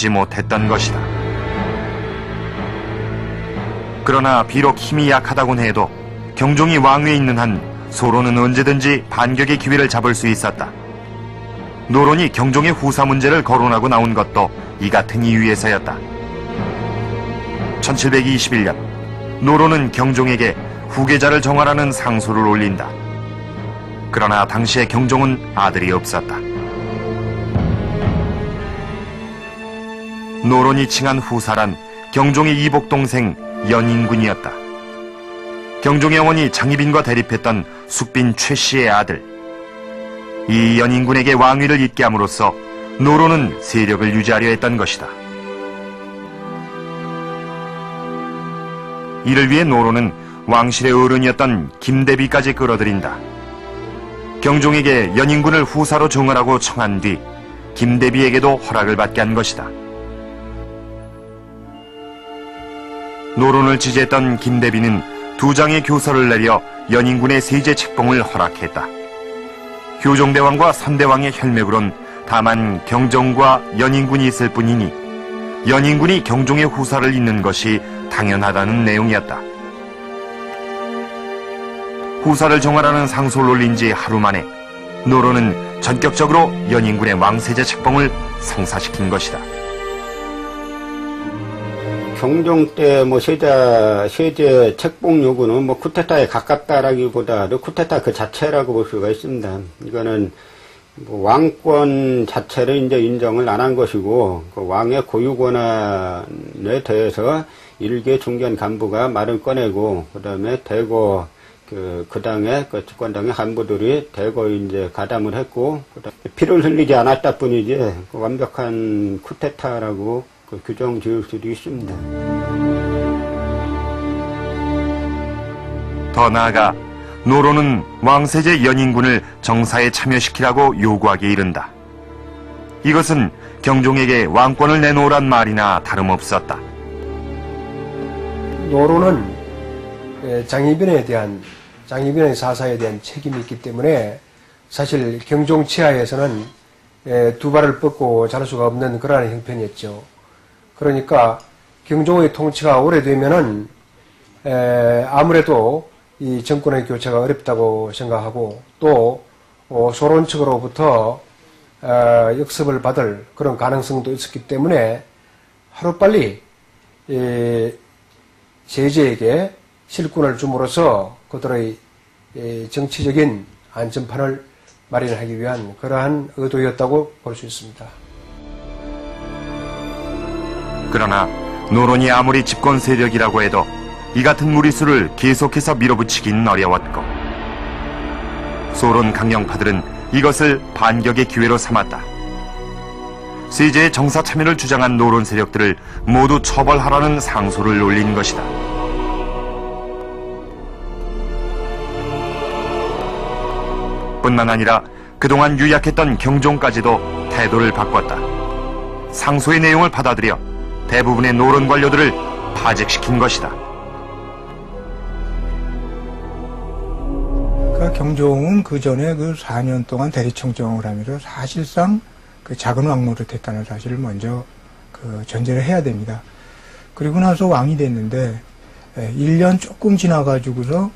막지 못했던 것이다. 그러나 비록 힘이 약하다곤 해도 경종이 왕위에 있는 한 소론은 언제든지 반격의 기회를 잡을 수 있었다. 노론이 경종의 후사 문제를 거론하고 나온 것도 이 같은 이유에서였다. 1721년 노론은 경종에게 후계자를 정하라는 상소를 올린다. 그러나 당시에 경종은 아들이 없었다. 노론이 칭한 후사란 경종의 이복 동생 연인군이었다. 경종의 어머니 장희빈과 대립했던 숙빈 최씨의 아들. 이 연인군에게 왕위를 잇게 함으로써 노론은 세력을 유지하려 했던 것이다. 이를 위해 노론은 왕실의 어른이었던 김대비까지 끌어들인다. 경종에게 연인군을 후사로 정하라고 청한 뒤 김대비에게도 허락을 받게 한 것이다. 노론을 지지했던 김대비는 2장의 교서를 내려 연인군의 세제 책봉을 허락했다. 효종대왕과 선대왕의 혈맥으론 다만 경종과 연인군이 있을 뿐이니 연인군이 경종의 후사를 잇는 것이 당연하다는 내용이었다. 후사를 정하라는 상소를 올린 지 하루 만에 노론은 전격적으로 연인군의 왕세제 책봉을 성사시킨 것이다. 경종 때 세제 책봉 요구는 쿠데타에 가깝다라기보다도 쿠데타 그 자체라고 볼 수가 있습니다. 이거는 왕권 자체를 이제 인정을 안 한 것이고, 그 왕의 고유 권한에 대해서 일개 중견 간부가 말을 꺼내고, 그 다음에 대거 그 당의 집권당의 간부들이 대거 이제 가담을 했고, 그다음에 피를 흘리지 않았다 뿐이지 완벽한 쿠데타라고 규정 지을 수도 있습니다. 더 나아가 노론은 왕세제 연인군을 정사에 참여시키라고 요구하기에 이른다. 이것은 경종에게 왕권을 내놓으란 말이나 다름없었다. 노론은 장희빈의 사사에 대한 책임이 있기 때문에 사실 경종 치하에서는 두 발을 뻗고 잘 수가 없는 그러한 형편이었죠. 그러니까 경종의 통치가 오래되면은 아무래도 이 정권의 교체가 어렵다고 생각하고 또 소론 측으로부터 역습을 받을 그런 가능성도 있었기 때문에 하루빨리 세제에게 실권을 줌으로써 그들의 정치적인 안전판을 마련하기 위한 그러한 의도였다고 볼 수 있습니다. 그러나 노론이 아무리 집권 세력이라고 해도 이 같은 무리수를 계속해서 밀어붙이긴 어려웠고 소론 강령파들은 이것을 반격의 기회로 삼았다. 세제의 정사 참여를 주장한 노론 세력들을 모두 처벌하라는 상소를 올린 것이다. 뿐만 아니라 그동안 유약했던 경종까지도 태도를 바꿨다. 상소의 내용을 받아들여 대부분의 노론 관료들을 파직시킨 것이다. 경종은 그 전에 4년 동안 대리청정을 하면서 사실상 작은 왕노릇 했다는 사실을 먼저 전제를 해야 됩니다. 그리고 나서 왕이 됐는데 1년 조금 지나가지고서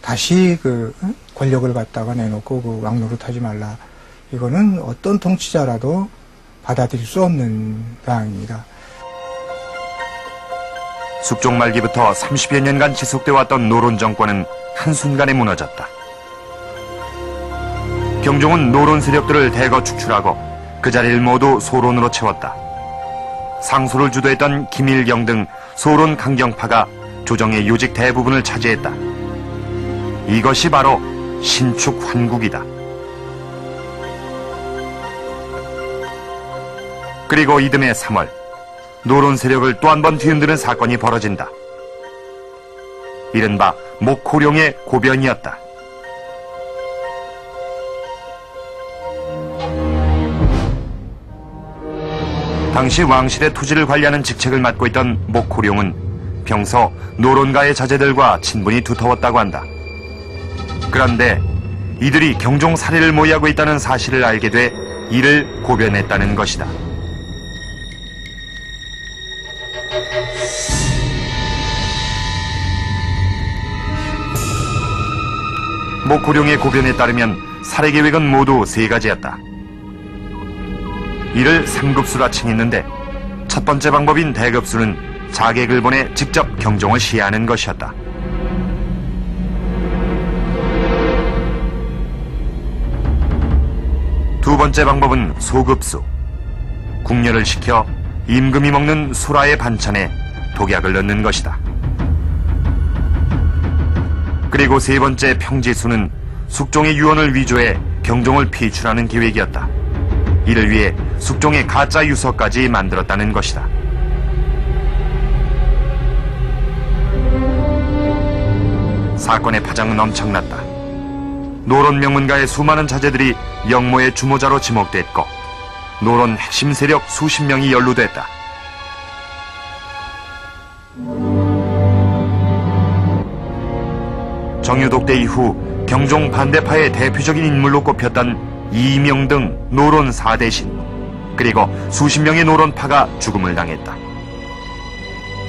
다시 권력을 갖다가 내놓고 왕노릇 하지 말라. 이거는 어떤 통치자라도 받아들일 수 없는 사항입니다. 숙종 말기부터 30여 년간 지속돼 왔던 노론 정권은 한순간에 무너졌다. 경종은 노론 세력들을 대거 축출하고 그 자리를 모두 소론으로 채웠다. 상소를 주도했던 김일경 등 소론 강경파가 조정의 요직 대부분을 차지했다. 이것이 바로 신축 환국이다. 그리고 이듬해 3월 노론 세력을 또 한 번 뒤흔드는 사건이 벌어진다. 이른바 목호룡의 고변이었다. 당시 왕실의 토지를 관리하는 직책을 맡고 있던 목호룡은 평소 노론가의 자제들과 친분이 두터웠다고 한다. 그런데 이들이 경종 살해를 모의하고 있다는 사실을 알게 돼 이를 고변했다는 것이다. 목고룡의 고변에 따르면 살해 계획은 모두 3가지였다. 이를 3급수라 칭했는데 첫 번째 방법인 대급수는 자객을 보내 직접 경종을 시하는 것이었다. 두 번째 방법은 소급수. 궁녀를 시켜 임금이 먹는 소라의 반찬에 독약을 넣는 것이다. 그리고 세 번째 평지수는 숙종의 유언을 위조해 경종을 피출하는 계획이었다. 이를 위해 숙종의 가짜 유서까지 만들었다는 것이다. 사건의 파장은 엄청났다. 노론 명문가의 수많은 자제들이 영모의 주모자로 지목됐고 노론 핵심 세력 수십 명이 연루됐다. 정유독대 이후 경종 반대파의 대표적인 인물로 꼽혔던 이명 등 노론 4대신 그리고 수십 명의 노론파가 죽음을 당했다.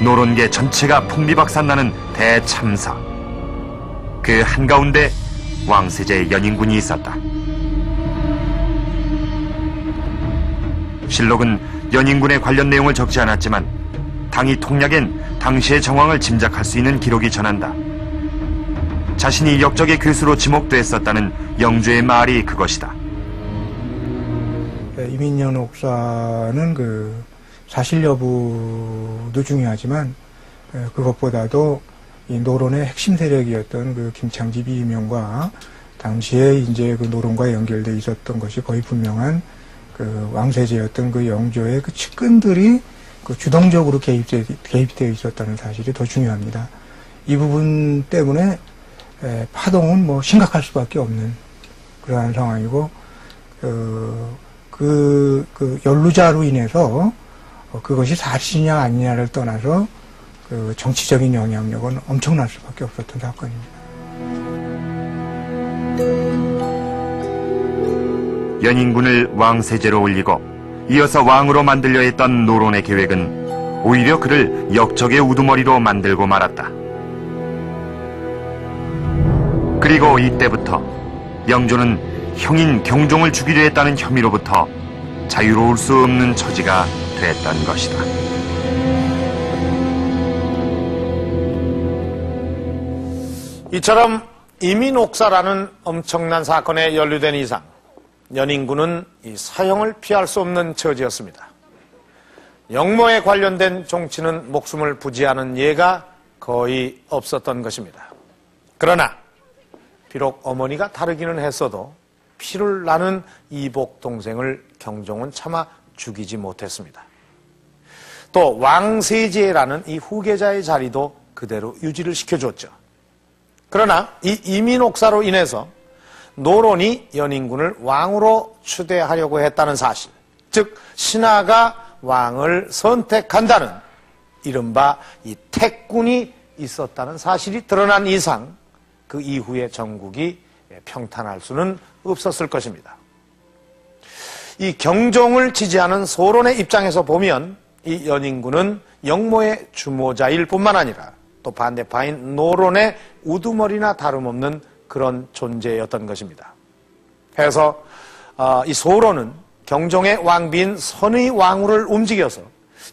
노론계 전체가 풍비박산나는 대참사. 그 한가운데 왕세자의 연인군이 있었다. 실록은 연인군에 관련 내용을 적지 않았지만 당이 통략엔 당시의 정황을 짐작할 수 있는 기록이 전한다. 자신이 역적의 괴수로 지목됐었다는 영주의 말이 그것이다. 이민년 옥사는 그 사실 여부도 중요하지만 그것보다도 이 노론의 핵심 세력이었던 그 김창집 이명과 당시에 이제 그 노론과 연결돼 있었던 것이 거의 분명한 그 왕세제였던 그 영조의 그 측근들이 그 주동적으로 개입되어 있었다는 사실이 더 중요합니다. 이 부분 때문에 파동은 뭐 심각할 수밖에 없는 그러한 상황이고, 그 연루자로 인해서 그것이 사실이냐 아니냐를 떠나서 그 정치적인 영향력은 엄청날 수밖에 없었던 사건입니다. 연인군을 왕세제로 올리고 이어서 왕으로 만들려 했던 노론의 계획은 오히려 그를 역적의 우두머리로 만들고 말았다. 그리고 이때부터 영조는 형인 경종을 죽이려 했다는 혐의로부터 자유로울 수 없는 처지가 됐던 것이다. 이처럼 이민옥사라는 엄청난 사건에 연루된 이상 연인군은 이 사형을 피할 수 없는 처지였습니다. 영모에 관련된 종치는 목숨을 부지하는 예가 거의 없었던 것입니다. 그러나 비록 어머니가 다르기는 했어도 피를 나는 이복 동생을 경종은 차마 죽이지 못했습니다. 또 왕세제라는 이 후계자의 자리도 그대로 유지를 시켜줬죠. 그러나 이 이민옥사로 인해서 노론이 연인군을 왕으로 추대하려고 했다는 사실, 즉 신하가 왕을 선택한다는 이른바 이 택군이 있었다는 사실이 드러난 이상 그 이후의 전국이 평탄할 수는 없었을 것입니다. 이 경종을 지지하는 소론의 입장에서 보면 이 연인군은 영모의 주모자일 뿐만 아니라 또 반대파인 노론의 우두머리나 다름없는 그런 존재였던 것입니다. 그래서 이 소론은 경종의 왕비인 선의 왕후를 움직여서